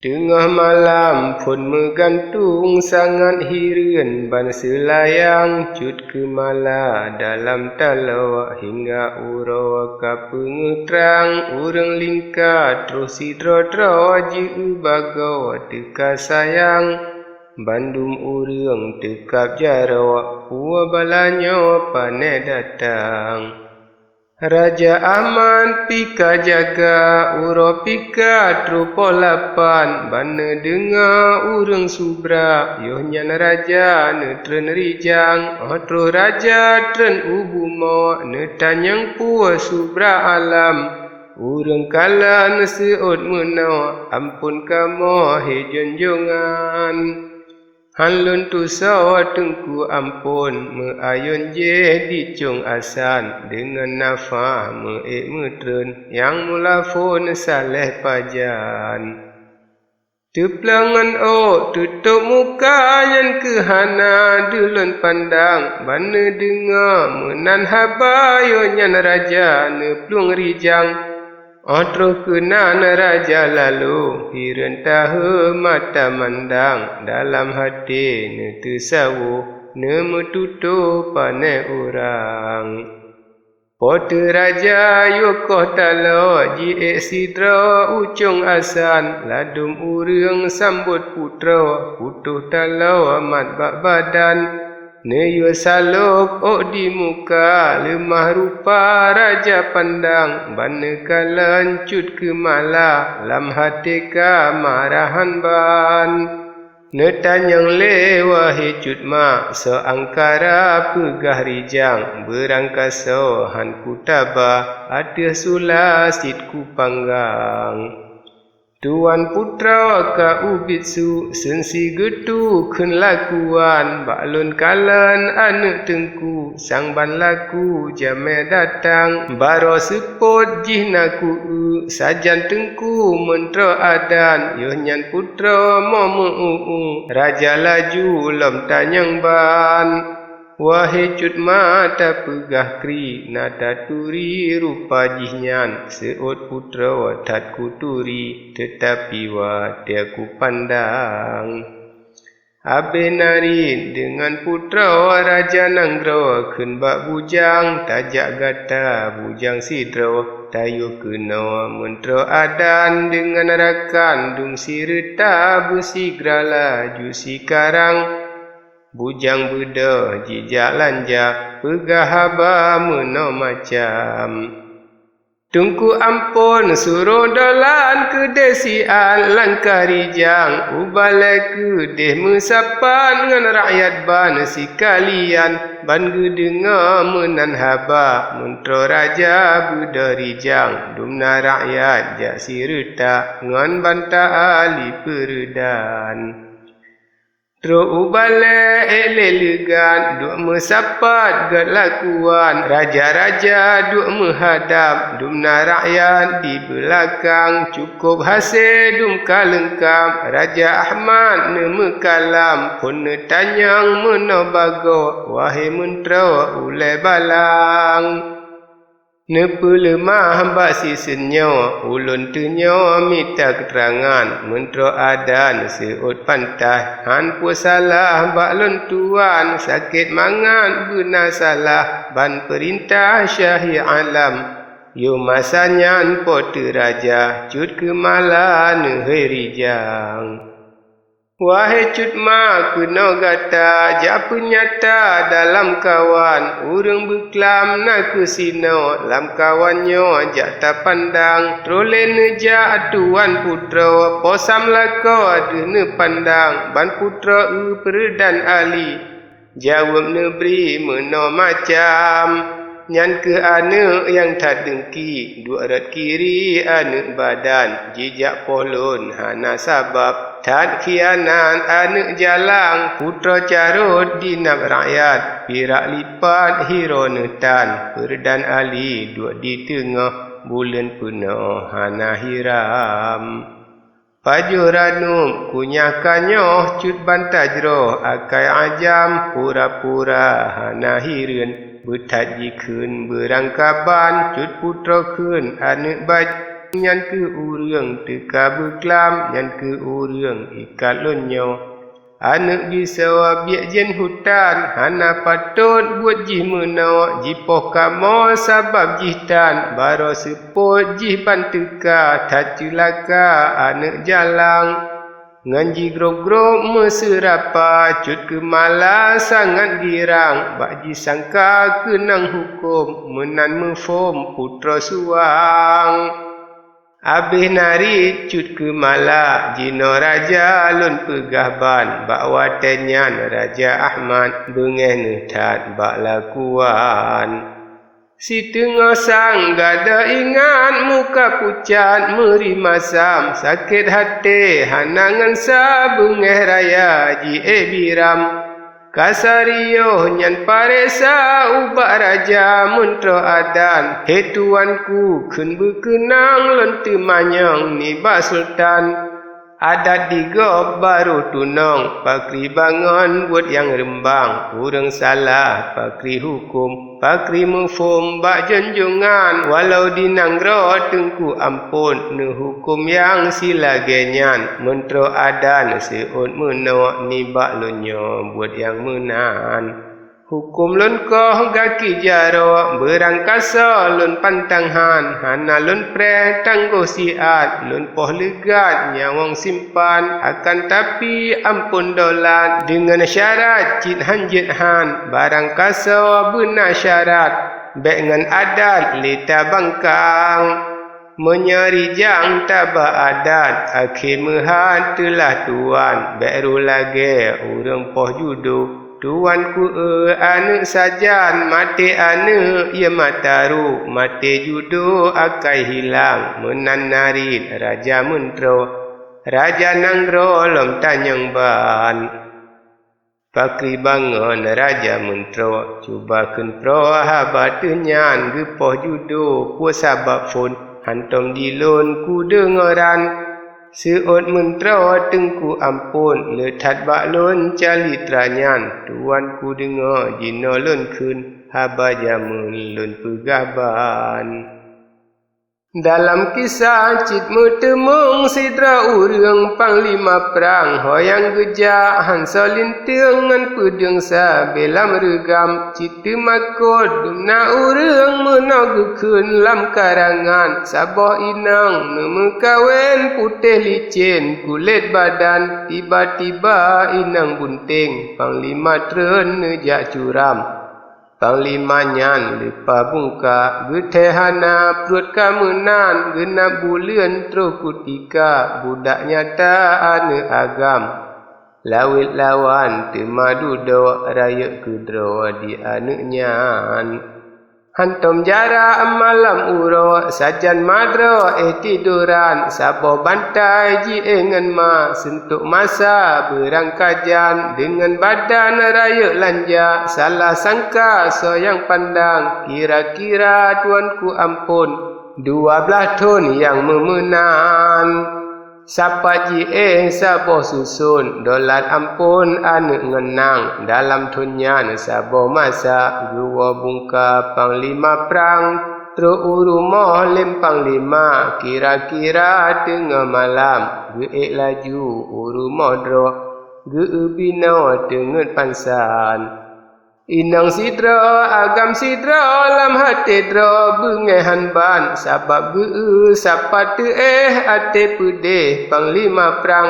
Tengah malam pun menggantung sangat hiran ban selayang cut ke mala dalam talawak hingga urawa ka pengetrang urang lingkar terus sidra-dra ji bagawa teka sayang bandum urang tekap jarawak puwa balanyo pane datang. Raja aman pika jaga uro pika trupo lapan bana denga urang subra yohnyan raja netren rijang otro raja tren ubumo netanyang puwa subra alam urang kala neseot meno ampun kamo hejonjongan. Hanlun tu sawa tengku ampun meayun je di cung asan dengan nafa metren yang mulafon saleh pajan. Teplangan tutup muka yang kehana dulun pandang bana dengar menan habayo nyan raja neplung rijang. Otro kenan raja lalu hiran tahu mata mandang dalam hati ne tersawu ne metutup pane orang. Pote raja yukoh talo ji sidra ucung asan ladum urang sambut putra putuh talo amat bak badan. Ne yu saluk di muka lemah rupa raja pandang bana kalan cut ke mala lam hati ka marahan ban. Ne tanyang lewahi cut mak seangkara pegah rijang berangkasa han kutaba ada sulasit ku panggang. Tuan putra ka ubitsu sensi getu ken lakuan baklun kalan anak tengku sang ban laku jame datang baro sepot jihnaku sajan tengku mentra adan yohnyan putra momu raja laju lom tanyang ban. Wahai cut mata pegah kri nada turi rupa jihnyan seot putra watat kuturi tetapi watia ku pandang. Abe narin dengan putra raja nanggro ken bak bujang tajak gata bujang sidro tayo kena mentra adan dengan rakan dung sireta bersigrala jusi karang. Bujang beda jijak lanja pegah haba meno macam. Tungku ampun suruh dolan ke desian langkah rijang ubalai ke deh mesapan ngan rakyat ban si kalian ban gedenga menan haba mentro raja beda rijang dumna rakyat jak sireta ngan banta ali peredan. Tro ubale elelegan duk mesapat gat lakuan raja-raja duk menghadap dumna rakyat di belakang cukup hasil dum kalengkam raja Ahmad ne mekalam pun ne tanyang menobago wahai mentra ulai balang. Ne pelemah bak sisenyo ulun tenyo minta keterangan mentro adan seot pantai han pu salah bak lentuan sakit mangan guna salah ban perintah syahi alam yo masanya pote raja cut ke mala ne rijang. Wahai cut mak kena gata jak penyata dalam kawan urang beklam nak kesino lam kawannya jak tak pandang trole neja tuan putra posam lako ada ne pandang ban putra peredan ali jawab nebri meno macam. Nyan ke anak yang tak dengki dua rat kiri anak badan jejak polon hana sabab tak khianat anak jalang putra carut dinap rakyat pirak lipat hero netan perdan ali dua di tengah bulan penuh hana hiram. Pajuranum kunyakanyo cut bantajro akai ajam pura-pura hana hiren betat jikun berangkaban cut putra kun anak baj nyan ke urang teka berkelam nyan ke urang ikat lonyo anu bisawa biak jen hutan hana patut buat jih menawa jipoh kamo sabab jihtan baro seput jih panteka tak celaka anu jalang nganji grog-grog meserapa cut kemala sangat girang bakji sangka kenang hukum menan mefom putra suang abih nari cut kemala jino raja lun pegahban bak watenyan Raja Ahmad bengeh netat bak lakuan si tengah sang gada ingat muka pucat meri masam sakit hati hanangan sabungeh raya ji biram kasario nyan paresa ubak raja mentro adan he tuanku kun berkenang lentu manyang ni bak sultan adat digob baru tunong pakri bangun buat yang rembang urang salah pakri hukum pakri mufum bak junjungan walau dinanggro tengku ampun ne hukum yang silagenyan mentro adan seut menok ni bak lonyo buat yang menan hukum lun koh gaki jaro berangkasa lun pantanghan hana lun pre tangguh siat lun poh legat nyawang simpan akan tapi ampun dolat dengan syarat cit hanjit han barangkasa benar syarat bek ngan adat lita bangkang menyari jang taba adat akhir mehat telah tuan beru lagi urang poh judo tuanku anu sajan mati anu ia mataru mati judo akai hilang menan narit raja mentro raja nanggro lom tanyang ban pakri bangun raja mentro cuba kenpro habat nyan gepoh judo puasa bab fun hantom dilun ku dengeran seut mentera tengku ampun letat bak lun cali tranyan tuan ku dengar jino lun kun haba jamun lun pegahban dalam kisah cit metemung sidra urang panglima perang hoyang gejak hansa linteng ngan pedeng sabelam regam cit makot dumna urang menagekeun lam karangan sabah inang neme kawen putih licin kulit badan tiba-tiba inang bunting panglima tren nejak curam panglima nyan lepa bungka getehana perut kamenan genap bulan terus kutika budak nyata ane agam lawit lawan temadu do raya kudro di ane nyan hantom jara malam uro sajan madro tiduran sabo bantai ji engan ma sentuk masa berangkajan dengan badan raya lanja salah sangka soyang pandang kira-kira tuanku ampun 12 ton yang memenan sapa ji sabo susun dolat ampun ane ngenang dalam tunyan sabo masa gua bungka panglima perang tro urumoh lem panglima kira-kira tengah malam geek laju urumoh dro geebino tenget pansan inang sidra agam sidra lam hati dra bengehan ban sabab sapat ate pedeh panglima perang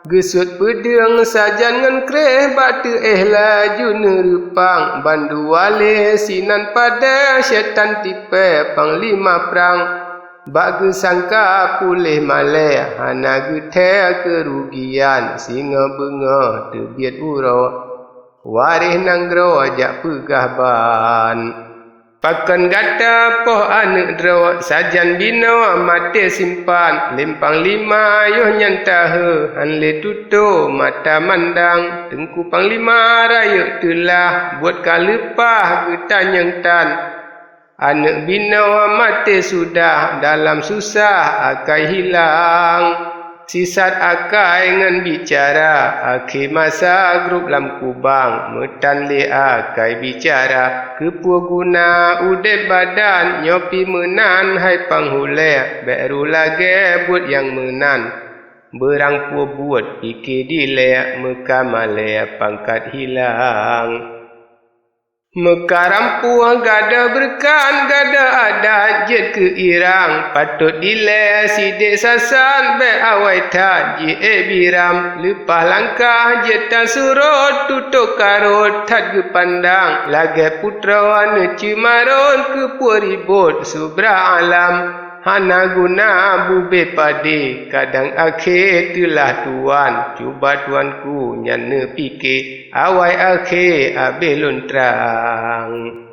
gesut pedeng sajan ngan kreh batu laju nerupang bandu wale sinan pada syaitan tipe panglima perang bak sangka pulih maleh hana geteh kerugian singa benga terbiat uro warih nanggro ajak pegahban pakan gata poh ane dro sajan bino mate simpan lempang lima yoh nyantahe hanle tuto mata mandang tengku panglima raya telah buat kalepah getanyang tan anak bino mate sudah dalam susah akai hilang Sisat akai ngan bicara, akhir masa grup lam kubang, metan le akai bicara, kepua guna udep badan, nyopi menan hai panghule, baru lagi buat yang menan. Berang pua buat fikir dilek, meka malek pangkat hilang. Mekarampu gada berkan gada adat jet ke irang patut dile sidik sasan be awai tak je biram lepah langkah jetan surut tutuk karut tad ke pandang lagi putra wana cimaron ke puaribut subra alam hana guna bube pade kadang akhir telah tuan cuba tuanku nyana fikir awai akhir abelun terang.